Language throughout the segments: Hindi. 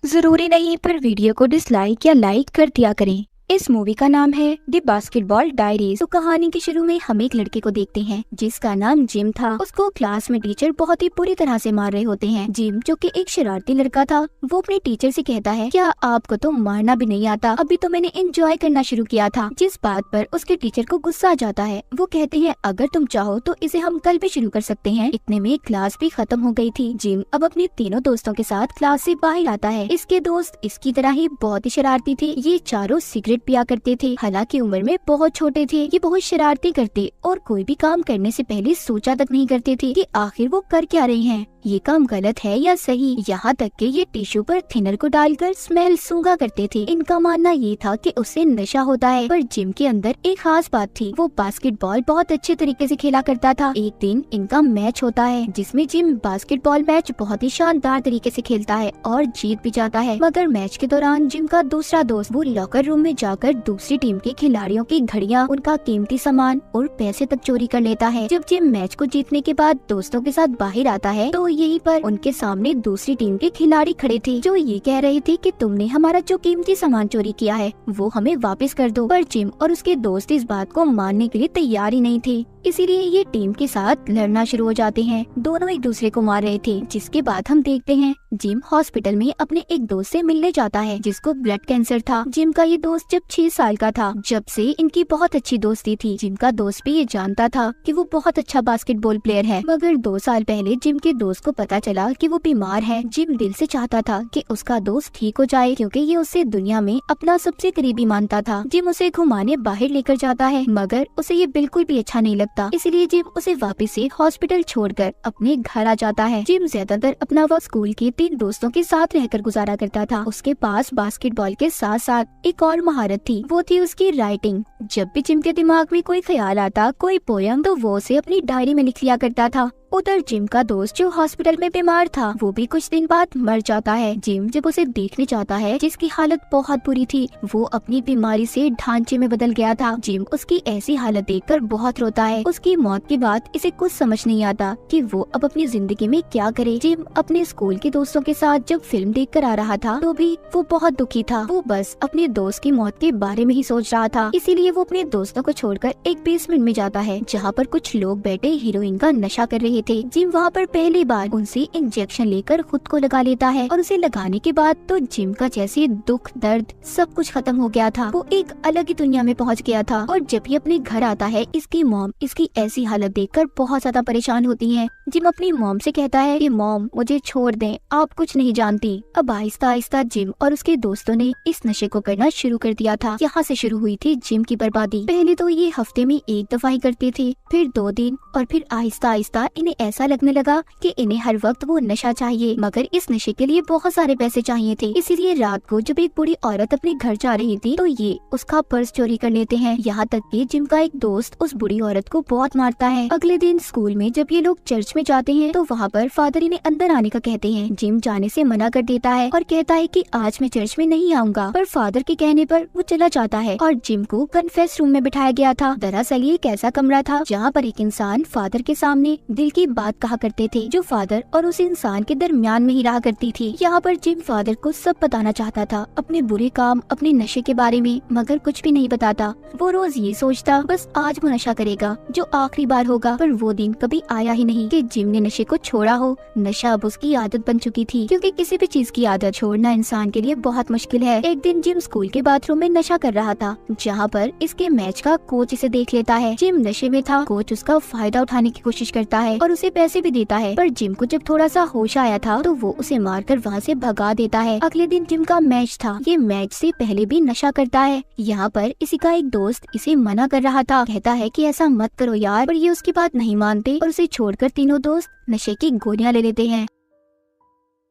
जरूरी नहीं पर वीडियो को डिसलाइक या लाइक कर दिया करें। इस मूवी का नाम है द बास्केटबॉल डायरीज। तो कहानी के शुरू में हम एक लड़के को देखते हैं जिसका नाम जिम था। उसको क्लास में टीचर बहुत ही बुरी तरह से मार रहे होते हैं। जिम जो कि एक शरारती लड़का था, वो अपने टीचर से कहता है, क्या आपको तो मारना भी नहीं आता? अभी तो मैंने एंजॉय करना शुरू किया था। जिस बात पर उसके टीचर को गुस्सा आ जाता है। वो कहते हैं, अगर तुम चाहो तो इसे हम कल भी शुरू कर सकते हैं। इतने में क्लास भी खत्म हो गई थी। जिम अब अपने तीनों दोस्तों के साथ क्लास से बाहर आता है। इसके दोस्त इसकी तरह ही बहुत ही शरारती थे। ये चारों सिगरेट पिया करते थे। हालांकि उम्र में बहुत छोटे थे। ये बहुत शरारती करते और कोई भी काम करने से पहले सोचा तक नहीं करते थे कि आखिर वो कर क्या रहे हैं, ये काम गलत है या सही। यहाँ तक कि ये टिश्यू पर थिनर को डालकर स्मेल सूंघा करते थे। इनका मानना ये था कि उससे नशा होता है। पर जिम के अंदर एक खास बात थी, वो बास्केटबॉल बहुत अच्छे तरीके से खेला करता था। एक दिन इनका मैच होता है जिसमें जिम बास्केटबॉल मैच बहुत ही शानदार तरीके से खेलता है और जीत भी जाता है। मगर मैच के दौरान जिम का दूसरा दोस्त वो लॉकर रूम में जाकर दूसरी टीम के खिलाड़ियों की घड़ियां, उनका कीमती सामान और पैसे तक चोरी कर लेता है। जब जिम मैच को जीतने के बाद दोस्तों के साथ बाहर आता है तो यहीं पर उनके सामने दूसरी टीम के खिलाड़ी खड़े थे जो ये कह रहे थे कि तुमने हमारा जो कीमती सामान चोरी किया है वो हमें वापस कर दो। पर जिम और उसके दोस्त इस बात को मानने के लिए तैयार ही नहीं थे, इसीलिए ये टीम के साथ लड़ना शुरू हो जाते हैं। दोनों एक दूसरे को मार रहे थे। जिसके बाद हम देखते हैं जिम हॉस्पिटल में अपने एक दोस्त से मिलने जाता है जिसको ब्लड कैंसर था। जिम का ये दोस्त जब 6 साल का था, जब से इनकी बहुत अच्छी दोस्ती थी। जिम का दोस्त भी ये जानता था कि वो बहुत अच्छा बास्केटबॉल प्लेयर है। मगर 2 साल पहले जिम के दोस्त को पता चला कि वो बीमार है। जिम दिल से चाहता था कि उसका दोस्त ठीक हो जाए क्योंकि ये उसे दुनिया में अपना सबसे करीबी मानता था। जिम उसे घुमाने बाहर लेकर जाता है मगर उसे ये बिल्कुल भी अच्छा नहीं लगता, इसलिए जिम उसे वापस से हॉस्पिटल छोड़कर अपने घर आ जाता है। जिम ज्यादातर अपना वक्त स्कूल के 3 दोस्तों के साथ रहकर गुजारा करता था। उसके पास बास्केटबॉल के साथ साथ एक और महारत थी, वो थी उसकी राइटिंग। जब भी जिम के दिमाग में कोई ख्याल आता, कोई पोयम, तो वो उसे अपनी डायरी में लिख लिया करता था। उधर जिम का दोस्त जो हॉस्पिटल में बीमार था वो भी कुछ दिन बाद मर जाता है। जिम जब उसे देखने जाता है जिसकी हालत बहुत बुरी थी, वो अपनी बीमारी से ढांचे में बदल गया था। जिम उसकी ऐसी हालत देखकर बहुत रोता है। उसकी मौत के बाद इसे कुछ समझ नहीं आता कि वो अब अपनी जिंदगी में क्या करे। जिम अपने स्कूल के दोस्तों के साथ जब फिल्म देख कर आ रहा था तो भी वो बहुत दुखी था। वो बस अपने दोस्त की मौत के बारे में ही सोच रहा था, इसीलिए वो अपने दोस्तों को छोड़कर एक बेसमेंट में जाता है जहाँ पर कुछ लोग बैठे हीरोइन का नशा कर रहे थे। जिम वहाँ पर पहली बार उनसे इंजेक्शन लेकर खुद को लगा लेता है और उसे लगाने के बाद तो जिम का जैसे दुख दर्द सब कुछ खत्म हो गया था। वो एक अलग ही दुनिया में पहुँच गया था। और जब ये अपने घर आता है, इसकी मॉम इसकी ऐसी हालत देखकर बहुत ज्यादा परेशान होती है। जिम अपनी मॉम से कहता है कि मॉम मुझे छोड़ दें, आप कुछ नहीं जानती। अब आहिस्ता आहिस्ता जिम और उसके दोस्तों ने इस नशे को करना शुरू कर दिया था। यहाँ से शुरू हुई थी जिम की बर्बादी। पहले तो ये हफ्ते में 1 दफा ही करते थे, फिर 2 दिन, और फिर आहिस्ता आहिस्ता इन्हें ऐसा लगने लगा कि इन्हें हर वक्त वो नशा चाहिए। मगर इस नशे के लिए बहुत सारे पैसे चाहिए थे, इसीलिए रात को जब एक बूढ़ी औरत अपने घर जा रही थी तो ये उसका पर्स चोरी कर लेते हैं। यहाँ तक कि जिम का एक दोस्त उस बूढ़ी औरत को बहुत मारता है। अगले दिन स्कूल में जब ये लोग चर्च में जाते हैं तो वहाँ पर फादर इन्हें अंदर आने का कहते हैं। जिम जाने से मना कर देता है और कहता है कि आज मैं चर्च में नहीं आऊंगा। पर फादर के कहने पर वो चला जाता है और जिम को कन्फेस रूम में बिठाया गया था। दरअसल ये एक ऐसा कमरा था जहाँ पर एक इंसान फादर के सामने दिल की बात कहा करते थे जो फादर और उस इंसान के दरमियान में ही रहा करती थी। यहाँ पर जिम फादर को सब बताना चाहता था, अपने बुरे काम, अपने नशे के बारे में, मगर कुछ भी नहीं बताता। वो रोज ये सोचता बस आज वो नशा करेगा जो आखिरी बार होगा। पर वो दिन कभी आया ही नहीं कि जिम ने नशे को छोड़ा हो। नशा अब उसकी आदत बन चुकी थी, क्योंकि किसी भी चीज की आदत छोड़ना इंसान के लिए बहुत मुश्किल है। एक दिन जिम स्कूल के बाथरूम में नशा कर रहा था जहाँ पर इसके मैच का कोच इसे देख लेता है। जिम नशे में था, कोच उसका फायदा उठाने की कोशिश करता है और उसे पैसे भी देता है। पर जिम को जब थोड़ा सा होश आया था तो वो उसे मारकर वहाँ से भगा देता है। अगले दिन जिम का मैच था। ये मैच से पहले भी नशा करता है। यहाँ पर इसी का एक दोस्त इसे मना कर रहा था, कहता है कि ऐसा मत करो यार, पर ये उसकी बात नहीं मानते और उसे छोड़कर तीनों दोस्त नशे की गोलियां ले लेते हैं।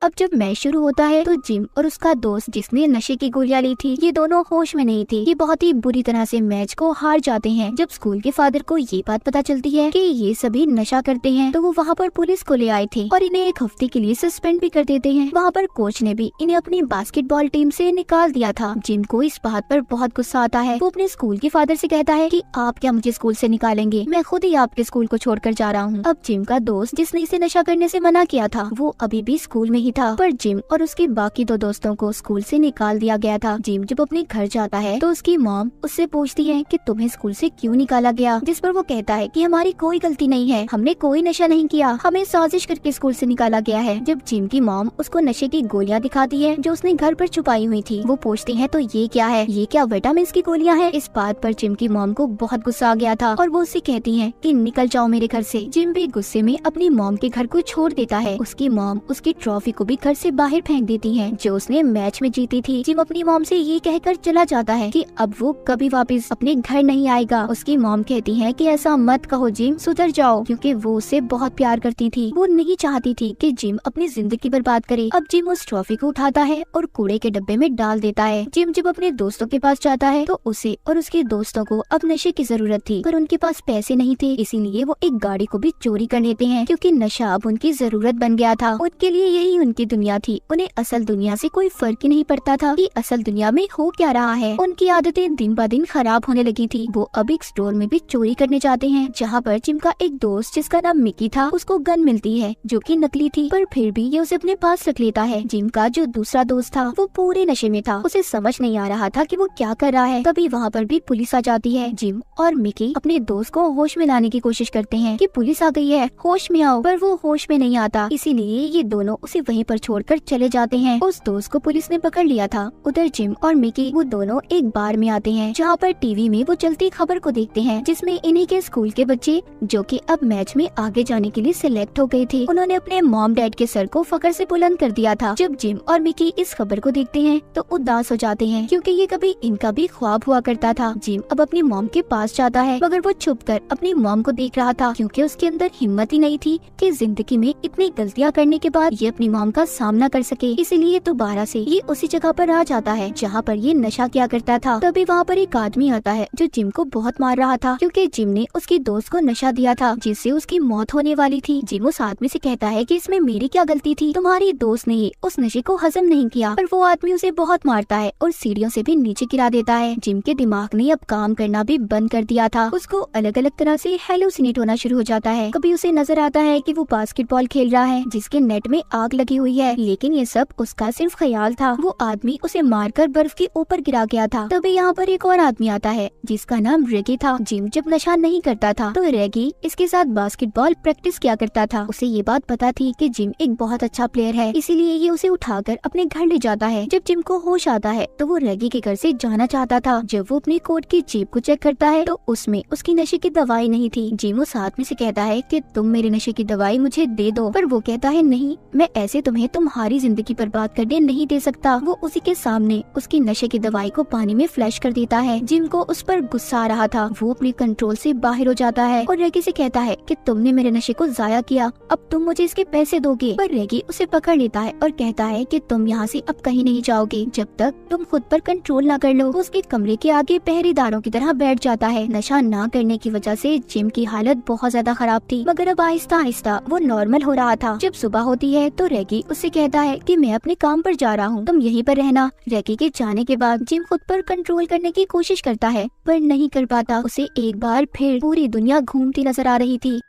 अब जब मैच शुरू होता है तो जिम और उसका दोस्त जिसने नशे की गोलियां ली थी, ये दोनों होश में नहीं थे। ये बहुत ही बुरी तरह से मैच को हार जाते हैं। जब स्कूल के फादर को ये बात पता चलती है कि ये सभी नशा करते हैं तो वो वहाँ पर पुलिस को ले आए थे और इन्हें 1 हफ्ते के लिए सस्पेंड भी कर देते हैं। वहाँ पर कोच ने भी इन्हें अपनी बास्केटबॉल टीम से निकाल दिया था। जिम को इस बात पर बहुत गुस्सा आता है। वो अपने स्कूल के फादर से कहता है कि आप क्या मुझे स्कूल से निकालेंगे, मैं खुद ही आपके स्कूल को छोड़कर जा रहा हूँ। अब जिम का दोस्त जिसने इसे नशा करने से मना किया था वो अभी भी स्कूल में ही ही था, पर जिम और उसके बाकी दो दोस्तों को स्कूल से निकाल दिया गया था। जिम जब अपने घर जाता है तो उसकी मॉम उससे पूछती है कि तुम्हें स्कूल से क्यों निकाला गया, जिस पर वो कहता है कि हमारी कोई गलती नहीं है, हमने कोई नशा नहीं किया, हमें साजिश करके स्कूल से निकाला गया है। जब जिम की मॉम उसको नशे की गोलियां दिखाती है जो उसने घर पर छुपाई हुई थी, वो पूछती है तो ये क्या है, ये क्या विटामिन की गोलियां हैं। इस बात पर जिम की मॉम को बहुत गुस्सा आ गया था और वो उससे कहती है कि निकल जाओ मेरे घर से। जिम भी गुस्से में अपनी मॉम के घर को छोड़ देता है। उसकी मॉम उसकी ट्रॉफी को भी घर से बाहर फेंक देती है जो उसने मैच में जीती थी। जिम अपनी मॉम से ये कहकर चला जाता है कि अब वो कभी वापस अपने घर नहीं आएगा। उसकी मॉम कहती है कि ऐसा मत कहो जिम, सुधर जाओ, क्योंकि वो उससे बहुत प्यार करती थी। वो नहीं चाहती थी कि जिम अपनी जिंदगी बर्बाद करे। अब जिम उस ट्रॉफी को उठाता है और कूड़े के डब्बे में डाल देता है। जिम जब अपने दोस्तों के पास जाता है तो उसे और उसके दोस्तों को अब नशे की जरूरत थी, पर उनके पास पैसे नहीं थे, इसीलिए वो एक गाड़ी को भी चोरी कर लेते हैं क्योंकि नशा अब उनकी जरूरत बन गया था। उनके लिए यही उनकी दुनिया थी। उन्हें असल दुनिया से कोई फर्क ही नहीं पड़ता था कि असल दुनिया में हो क्या रहा है। उनकी आदतें दिन ब दिन खराब होने लगी थी। वो अब एक स्टोर में भी चोरी करने जाते हैं जहाँ पर जिम का एक दोस्त जिसका नाम मिकी था उसको गन मिलती है जो कि नकली थी, पर फिर भी ये उसे अपने पास रख लेता है। जिम का जो दूसरा दोस्त था वो पूरे नशे में था, उसे समझ नहीं आ रहा था कि वो क्या कर रहा है। तभी वहाँ पर भी पुलिस आ जाती है। जिम और मिकी अपने दोस्त को होश में लाने की कोशिश करते हैं कि पुलिस आ गई है, होश में आओ, पर वो होश में नहीं आता। इसीलिए ये दोनों उसे वहीं पर छोड़कर चले जाते हैं। उस दोस्त को पुलिस ने पकड़ लिया था। उधर जिम और मिकी वो दोनों एक बार में आते हैं जहाँ पर टीवी में वो चलती खबर को देखते हैं जिसमें इन्हीं के स्कूल के बच्चे जो कि अब मैच में आगे जाने के लिए सिलेक्ट हो गए थे, उन्होंने अपने मॉम डैड के सर को फख्र से बुलंद कर दिया था। जब जिम और मिकी इस खबर को देखते हैं तो उदास हो जाते हैं क्योंकि ये कभी इनका भी ख्वाब हुआ करता था। जिम अब अपनी मॉम के पास जाता है मगर वो छुपकर अपनी मॉम को देख रहा था क्योंकि उसके अंदर हिम्मत ही नहीं थी कि जिंदगी में इतनी गलतियां करने के बाद ये अपनी मॉम का सामना कर सके। इसीलिए दोबारा से ये उसी जगह पर आ जाता है जहाँ पर ये नशा किया करता था। तभी वहाँ पर एक आदमी आता है जो जिम को बहुत मार रहा था क्योंकि जिम ने उसकी दोस्त को नशा दिया था जिससे उसकी मौत होने वाली थी। जिम उस आदमी से कहता है कि इसमें मेरी क्या गलती थी, तुम्हारी दोस्त ने उस नशे को हजम नहीं किया। पर वो आदमी उसे बहुत मारता है और सीढ़ियों से भी नीचे गिरा देता है। जिम के दिमाग ने अब काम करना भी बंद कर दिया था। उसको अलग अलग तरह से हेलुसिनेट होना शुरू हो जाता है। कभी उसे नजर आता है कि वो बास्केटबॉल खेल रहा है जिसके नेट में आग लगी हुई है, लेकिन ये सब उसका सिर्फ ख्याल था। वो आदमी उसे मारकर बर्फ के ऊपर गिरा गया था। तभी यहाँ पर एक और आदमी आता है जिसका नाम रेगी था। जिम जब नशा नहीं करता था तो रेगी इसके साथ बास्केटबॉल प्रैक्टिस किया करता था। उसे ये बात पता थी कि जिम एक बहुत अच्छा प्लेयर है, इसीलिए ये उसे उठाकर अपने घर ले जाता है। जब जिम को होश आता है तो वो रेगी के घर से जाना चाहता था। जब वो अपने कोट की जेब को चेक करता है तो उसमें उसकी नशे की दवाई नहीं थी। जिम उस आदमी से कहता है कि तुम मेरे नशे की दवाई मुझे दे दो, पर वो कहता है नहीं, मैं ऐसे तुम्हें तुम्हारी जिंदगी बर्बाद करने नहीं दे सकता। वो उसी के सामने उसकी नशे की दवाई को पानी में फ्लैश कर देता है। जिम को उस पर गुस्सा आ रहा था। वो अपने कंट्रोल से बाहर हो जाता है और रेगी से कहता है कि तुमने मेरे नशे को जाया किया, अब तुम मुझे इसके पैसे दोगे। पर रेगी उसे पकड़ लेता है और कहता है कि तुम यहाँ से अब कहीं नहीं जाओगे जब तक तुम खुद पर कंट्रोल ना कर लो। वो उसके कमरे के आगे पहरेदारों की तरह बैठ जाता है। नशा ना करने की वजह से जिम की हालत बहुत ज्यादा खराब थी, मगर अब आहिस्ता आहिस्ता वो नॉर्मल हो रहा था। जब सुबह होती है तो रेगी उससे कहता है कि मैं अपने काम पर जा रहा हूँ, तुम यहीं पर रहना। रेगी के जाने के बाद जिम खुद पर कंट्रोल करने की कोशिश करता है पर नहीं कर पाता। उसे एक बार फिर पूरी दुनिया घूमती नजर आ रही थी।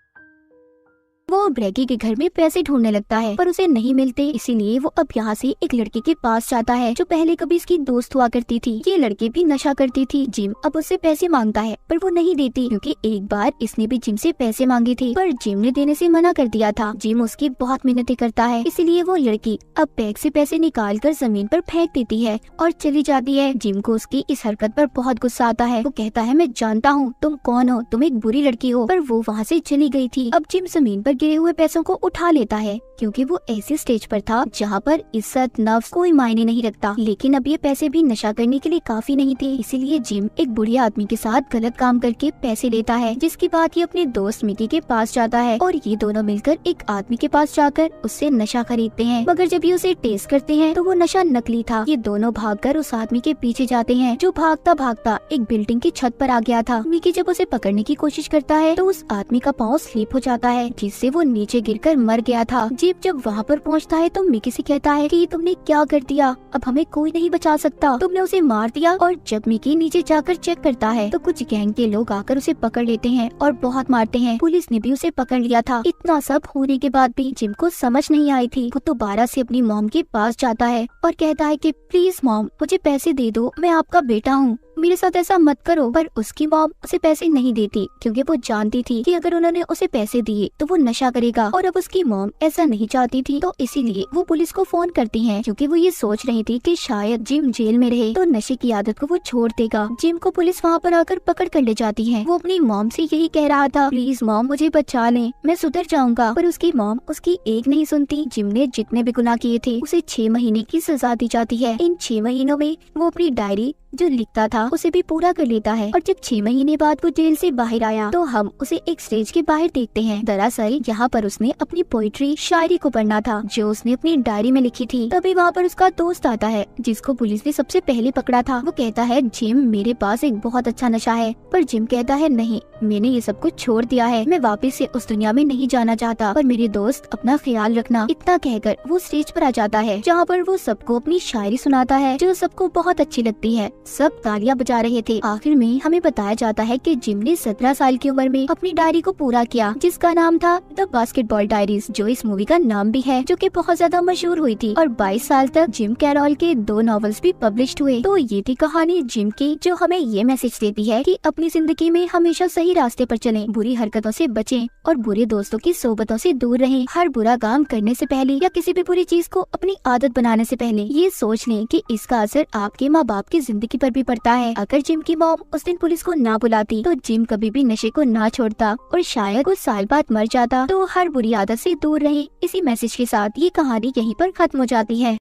वो रेगी के घर में पैसे ढूंढने लगता है पर उसे नहीं मिलते, इसीलिए वो अब यहाँ से एक लड़के के पास जाता है जो पहले कभी इसकी दोस्त हुआ करती थी। ये लड़की भी नशा करती थी। जिम अब उससे पैसे मांगता है पर वो नहीं देती क्योंकि एक बार इसने भी जिम से पैसे मांगे थे पर जिम ने देने से मना कर दिया था। जिम उसकी बहुत मिन्नतें करता है, इसीलिए वो लड़की अब बैग से पैसे निकाल कर जमीन पर फेंक देती है और चली जाती है। जिम को उसकी इस हरकत पर बहुत गुस्सा आता है। वो कहता है मैं जानता हूँ तुम कौन हो, तुम एक बुरी लड़की हो, पर वो वहाँ से चली गई थी। अब जिम जमीन पर गिरे हुए पैसों को उठा लेता है क्योंकि वो ऐसे स्टेज पर था जहाँ पर इज्जत नफ्स कोई मायने नहीं रखता। लेकिन अब ये पैसे भी नशा करने के लिए काफी नहीं थे, इसीलिए जिम एक बुढ़े आदमी के साथ गलत काम करके पैसे लेता है, जिसके बाद ये अपने दोस्त मिकी के पास जाता है और ये दोनों मिलकर एक आदमी के पास जाकर उससे नशा खरीदते हैं। मगर जब ये उसे टेस्ट करते हैं तो वो नशा नकली था। ये दोनों भागकर उस आदमी के पीछे जाते हैं जो भागता भागता एक बिल्डिंग की छत पर आ गया था। मिकी जब उसे पकड़ने की कोशिश करता है तो उस आदमी का पाँव स्लिप हो जाता है जिससे जिससे वो नीचे गिरकर मर गया था। जिम जब वहाँ पर पहुँचता है तो मिकी से कहता है कि तुमने क्या कर दिया, अब हमें कोई नहीं बचा सकता, तुमने उसे मार दिया। और जब मिकी नीचे जाकर चेक करता है तो कुछ गैंग के लोग आकर उसे पकड़ लेते हैं और बहुत मारते हैं। पुलिस ने भी उसे पकड़ लिया था। इतना सब होने के बाद भी जिम को समझ नहीं आई थी। वो दोबारा से अपनी मॉम के पास जाता है और कहता है कि प्लीज मॉम मुझे पैसे दे दो, मैं आपका बेटा हूँ, मेरे साथ ऐसा मत करो। पर उसकी मॉम उसे पैसे नहीं देती क्योंकि वो जानती थी कि अगर उन्होंने उसे पैसे दिए तो वो नशा करेगा और अब उसकी मॉम ऐसा नहीं चाहती थी। तो इसीलिए वो पुलिस को फोन करती हैं क्योंकि वो ये सोच रही थी कि शायद जिम जेल में रहे तो नशे की आदत को वो छोड़ देगा। जिम को पुलिस वहाँ पर आकर पकड़ कर ले जाती है। वो अपनी मॉम से यही कह रहा था, प्लीज मॉम मुझे बचा लें, मैं सुधर जाऊंगा। पर उसकी मॉम उसकी एक नहीं सुनती। जिम ने जितने भी गुनाह किए थे उसे 6 महीने की सजा दी जाती है। इन 6 महीनों में वो अपनी डायरी जो लिखता था उसे भी पूरा कर लेता है। और जब 6 महीने बाद वो जेल से बाहर आया तो हम उसे एक स्टेज के बाहर देखते हैं। दरअसल यहाँ पर उसने अपनी पोइट्री शायरी को पढ़ना था जो उसने अपनी डायरी में लिखी थी। तभी वहाँ पर उसका दोस्त आता है जिसको पुलिस ने सबसे पहले पकड़ा था। वो कहता है, जिम मेरे पास एक बहुत अच्छा नशा है। पर जिम कहता है, नहीं, मैंने ये सब कुछ छोड़ दिया है, मैं वापस से उस दुनिया में नहीं जाना चाहता, पर मेरे दोस्त अपना ख्याल रखना। इतना कहकर वो स्टेज पर आ जाता है जहाँ पर वो सबको अपनी शायरी सुनाता है जो सबको बहुत अच्छी लगती है। सब तालियां बजा रहे थे। आखिर में हमें बताया जाता है कि जिम ने 17 साल की उम्र में अपनी डायरी को पूरा किया जिसका नाम था द बास्केटबॉल डायरीज, जो इस मूवी का नाम भी है, जो कि बहुत ज्यादा मशहूर हुई थी। और 22 साल तक जिम कैरोल के 2 नॉवेल्स भी पब्लिश हुए। तो ये थी कहानी जिम की, जो हमें ये मैसेज देती है कि अपनी जिंदगी में हमेशा सही रास्ते पर चलें, बुरी हरकतों से बचें और बुरे दोस्तों की सोबतों से दूर रहें। हर बुरा काम करने से पहले या किसी भी बुरी चीज को अपनी आदत बनाने से पहले ये सोच लें कि इसका असर आपके माँ बाप की जिंदगी पर भी पड़ता है। अगर जिम की मॉम उस दिन पुलिस को ना बुलाती तो जिम कभी भी नशे को ना छोड़ता और शायद कुछ साल बाद मर जाता। तो हर बुरी आदत से दूर रहे, इसी मैसेज के साथ ये कहानी यहीं पर खत्म हो जाती है।